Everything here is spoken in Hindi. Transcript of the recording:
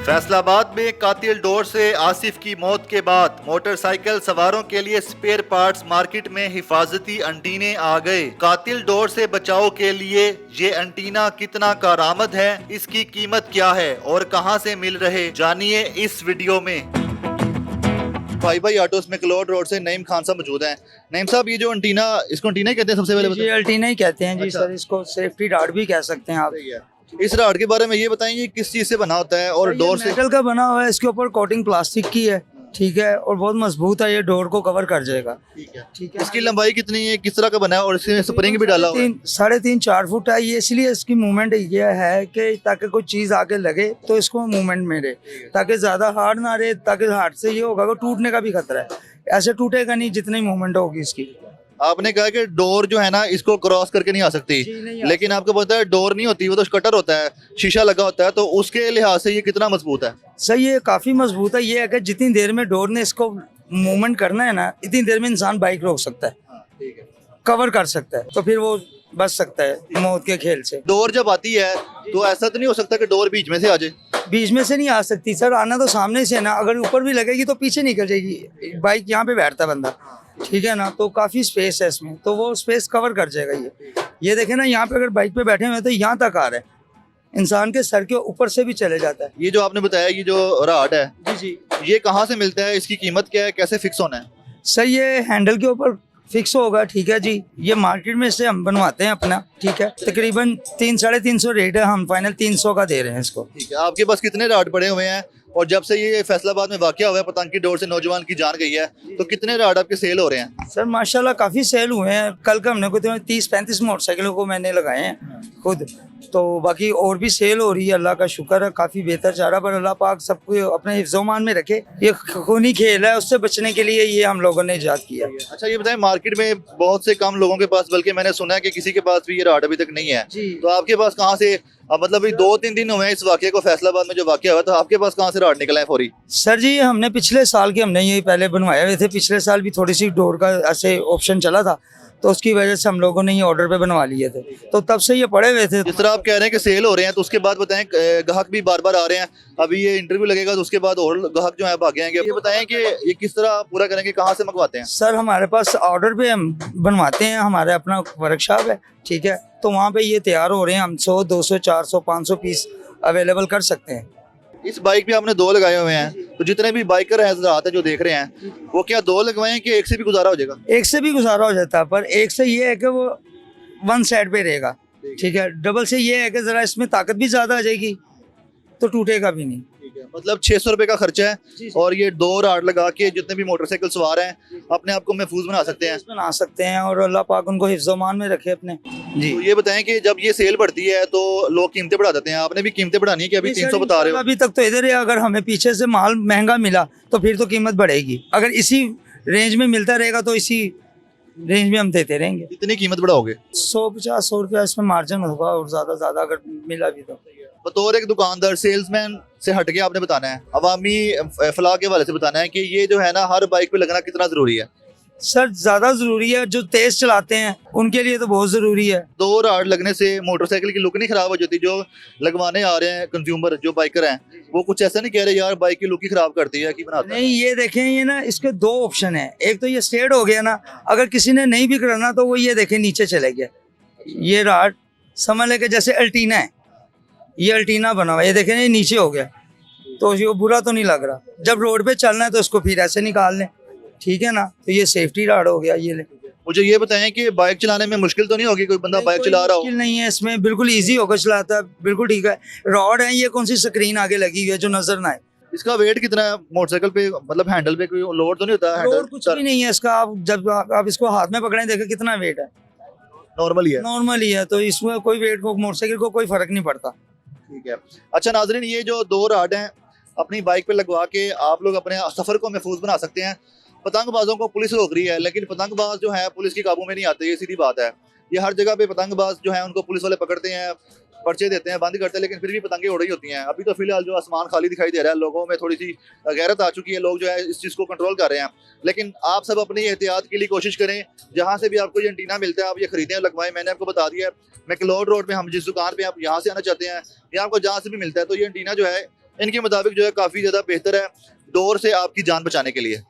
फैसलाबाद में कातिल डोर से आसिफ की मौत के बाद मोटरसाइकिल सवारों के लिए स्पेयर पार्ट्स मार्केट में हिफाजती एंटीने आ गए। कातिल डोर से बचाव के लिए ये एंटीना कितना कारआमद है, इसकी कीमत क्या है और कहां से मिल रहे, जानिए इस वीडियो में। भाई ऑटोस में क्लोड रोड से नईम खान साहब मौजूद हैं। नईम साहब, ये जो एंटीना, इसको एंटीना ही कहते हैं सबसे पहले? ये एंटीना ही कहते हैं जी। अच्छा। सर इसको सेफ्टी राड भी कह सकते हैं आप। इस राड के बारे में ये बताएंगे किस चीज से बना होता है और डोर से? मेटल का बना हुआ है, इसके ऊपर कोटिंग प्लास्टिक की है, ठीक है, और बहुत मजबूत है, ये डोर को कवर कर जाएगा। ठीक है। इसकी लंबाई कितनी है, किस तरह का बना है और इसमें स्प्रिंग भी डाला हुआ है? 3.5-4 फुट है ये, इसलिए इसकी मूवमेंट ये है कि ताकि कोई चीज आके लगे तो इसको मूवमेंट में रहे, ताकि ज्यादा हार्ड ना रहे, ताकि हार्ड से ये होगा कि टूटने का भी खतरा है। ऐसे टूटेगा नहीं जितनी मूवमेंट होगी इसकी। आपने कहा कि डोर जो है ना, इसको क्रॉस करके नहीं आ सकती, लेकिन आपको पता है डोर नहीं होती, वो तो कटर होता है, शीशा लगा होता है, तो उसके लिहाज से ये कितना मजबूत है? सही है, काफी मजबूत है। ये है कि जितनी देर में डोर ने इसको मूवमेंट करना है ना, इतनी देर में इंसान बाइक रोक सकता है, कवर कर सकता है, तो फिर वो बच सकता है मौत के खेल से। डोर जब आती है तो ऐसा तो नहीं हो सकता कि डोर बीच में से आ जाए? बीच में से नहीं आ सकती सर, आना तो सामने से है ना। अगर ऊपर भी लगेगी तो पीछे निकल जाएगी। बाइक यहाँ पे बैठता है बंदा, ठीक है ना, तो काफी स्पेस है इसमें, तो वो स्पेस कवर कर जाएगा। ये देखे ना, यहाँ पे अगर बाइक पे बैठे हुए तो यहाँ तक आ रहा है, इंसान के सर के ऊपर से भी चले जाता है। ये जो आपने बताया, ये जो राड है जी, ये कहाँ से मिलता है, इसकी कीमत क्या है, कैसे फिक्स होना है? सर ये हैंडल के ऊपर फिक्स होगा, ठीक है जी। ये मार्केट में से हम बनवाते हैं अपना, ठीक है। तकरीबन 300-350 रेट है, हम फाइनल 300 का दे रहे हैं इसको। ठीक है। आपके पास कितने राड पड़े हुए हैं और जब से ये फैसलाबाद में वाकया हुआ है, पतंग की डोर से नौजवान की जान गई है, तो कितने राड आपके सेल हो रहे हैं? सर माशाल्लाह काफ़ी सेल हुए हैं। कल का हमने को 30-35 मोटरसाइकिलों को मैंने लगाए हैं खुद, तो बाकी और भी सेल हो रही है। अल्लाह का शुक्र है, काफ़ी बेहतर जा रहा है, पर अल्लाह पाक सबको अपने हिफ्ज़-ओ-मान में रखे। ये खूनी खेल है, उससे बचने के लिए ये हम लोगों ने इजाद किया। अच्छा, ये बताएं, मार्केट में बहुत से कम लोगों के पास, बल्कि मैंने सुना है कि किसी के पास भी ये राड अभी तक नहीं है, तो आपके पास कहाँ से? अब मतलब 2-3 दिन हुए हैं इस वाक़े को, फैसलाबाद में जो वाक़या हुआ, तो आपके पास कहाँ से राड निकला है फौरी? सर जी हमने पिछले साल के हमने ये पहले बनवाए हुए थे। पिछले साल भी थोड़ी सी डोर का ऐसे ऑप्शन चला था, तो उसकी वजह से हम लोगों ने ये ऑर्डर पे बनवा लिए थे, तो तब से ये पड़े हुए थे। जिस तरह आप कह रहे हैं कि सेल हो रहे हैं, तो उसके बाद बताएं, ग्राहक भी बार बार आ रहे हैं, अभी ये इंटरव्यू लगेगा तो उसके बाद और ग्राहक जो है भागे आएंगे। ये बताएं कि ये किस तरह पूरा करेंगे, कहाँ से मंगवाते हैं? सर हमारे पास ऑर्डर पे हम बनवाते हैं, हमारे अपना वर्कशॉप है, ठीक है, तो वहाँ पे ये तैयार हो रहे हैं। हम 100, 200, 400, 500 पीस अवेलेबल कर सकते हैं। इस बाइक पे आपने 2 लगाए हुए हैं, तो जितने भी बाइकर हैं रात है जो देख रहे हैं, वो क्या 2 लगवाए हैं कि एक से भी गुजारा हो जाएगा? एक से भी गुजारा हो जाता है, पर एक से ये है कि वो वन साइड पे रहेगा, ठीक है। डबल से ये है कि जरा इसमें ताकत भी ज्यादा आ जाएगी, तो टूटेगा भी नहीं। मतलब 600 रुपए का खर्चा है और ये 2 राड लगा के जितने भी मोटरसाइकिल सवार हैं अपने आप को महफूज बना सकते हैं। बना सकते हैं, और अल्लाह पाक उनको हिफ्ज़-ओ-मान में रखे अपने। जी, तो ये बताएं कि जब ये सेल बढ़ती है तो लोग कीमतें बढ़ा देते हैं, आपने भी कीमतें बढ़ानी है कि अभी 300 बता रहे हो? अभी तक तो इधर है, अगर हमें पीछे से माल महंगा मिला तो फिर तो कीमत बढ़ेगी। अगर इसी रेंज में मिलता रहेगा तो इसी रेंज में हम देते रहेंगे। कितनी कीमत बढ़ाओगे? 150-100 रुपया इसमें मार्जिन होगा, और ज्यादा अगर मिला भी तो। बतौर एक दुकानदार, सेल्समैन से हटके आपने बताना है, अवामी फलाह के हवाले से बताना है कि ये जो है ना, हर बाइक पे लगना कितना जरूरी है? सर ज्यादा जरूरी है, जो तेज चलाते हैं उनके लिए तो बहुत जरूरी है। 2 राड लगने से मोटरसाइकिल की लुक नहीं खराब हो जाती? जो लगवाने आ रहे हैं कंज्यूमर, जो बाइकर हैं, वो कुछ ऐसा नहीं कह रहे यार बाइक की लुक ही खराब करती है कि बनाता है? नहीं, ये देखें, ये ना इसके 2 ऑप्शन है। एक तो ये स्ट्रेट हो गया ना, अगर किसी ने नहीं भी करना तो वो ये देखें नीचे चले गया। ये राड समझ लेके जैसे अल्टीना है, ये अल्टीना बना हुआ, ये देखें ये नीचे हो गया, तो ये बुरा तो नहीं लग रहा। जब रोड पे चलना है तो इसको फिर ऐसे निकाल लें, ठीक है ना, तो ये सेफ्टी राड हो गया। ये ले, मुझे ये बताएं कि बाइक चलाने में मुश्किल तो नहीं होगी? कोई बंदा बाइक चला रहा हो? मुश्किल नहीं है इसमें, बिल्कुल इजी होकर चलाता है, बिल्कुल ठीक है। रॉड है, ये कौन सी स्क्रीन आगे लगी हुई है जो नजर ना आए। इसका वेट कितना है मोटरसाइकिल पे, मतलब हैंडल पे कोई लोड तो नहीं होता? लोड कुछ भी नहीं है इसका। आप जब आप इसको हाथ में पकड़े देखें कितना वेट है, नॉर्मल ही है? नॉर्मल ही है, तो इसमें कोई वेट को मोटरसाइकिल को कोई फर्क नहीं पड़ता। ठीक है। अच्छा नाजरीन, ये जो 2 राड हैं अपनी बाइक पे लगवा के आप लोग अपने सफर को महफूज बना सकते हैं। पतंगबाजों को पुलिस रोक रही है, लेकिन पतंगबाज जो है पुलिस की काबू में नहीं आते, ये सीधी बात है। ये हर जगह पे पतंगबाज जो है उनको पुलिस वाले पकड़ते हैं, पर्चे देते हैं, बंद करते हैं, लेकिन फिर भी पतंगे उड़ रही होती हैं। अभी तो फिलहाल जो आसमान खाली दिखाई दे रहा है, लोगों में थोड़ी सी गैरत आ चुकी है, लोग जो है इस चीज़ को कंट्रोल कर रहे हैं। लेकिन आप सब अपनी एहतियात के लिए कोशिश करें, जहाँ से भी आपको ये एंटीना मिलता है आप ये खरीदें और लगवाएं। मैंने आपको बता दिया है, मैक्लोड रोड पे हम जिस दुकान पे आप यहाँ से आना चाहते हैं या आपको जहाँ से भी मिलता है, तो ये एंटीना जो है इनके मुताबिक जो है काफ़ी ज़्यादा बेहतर है डोर से आपकी जान बचाने के लिए।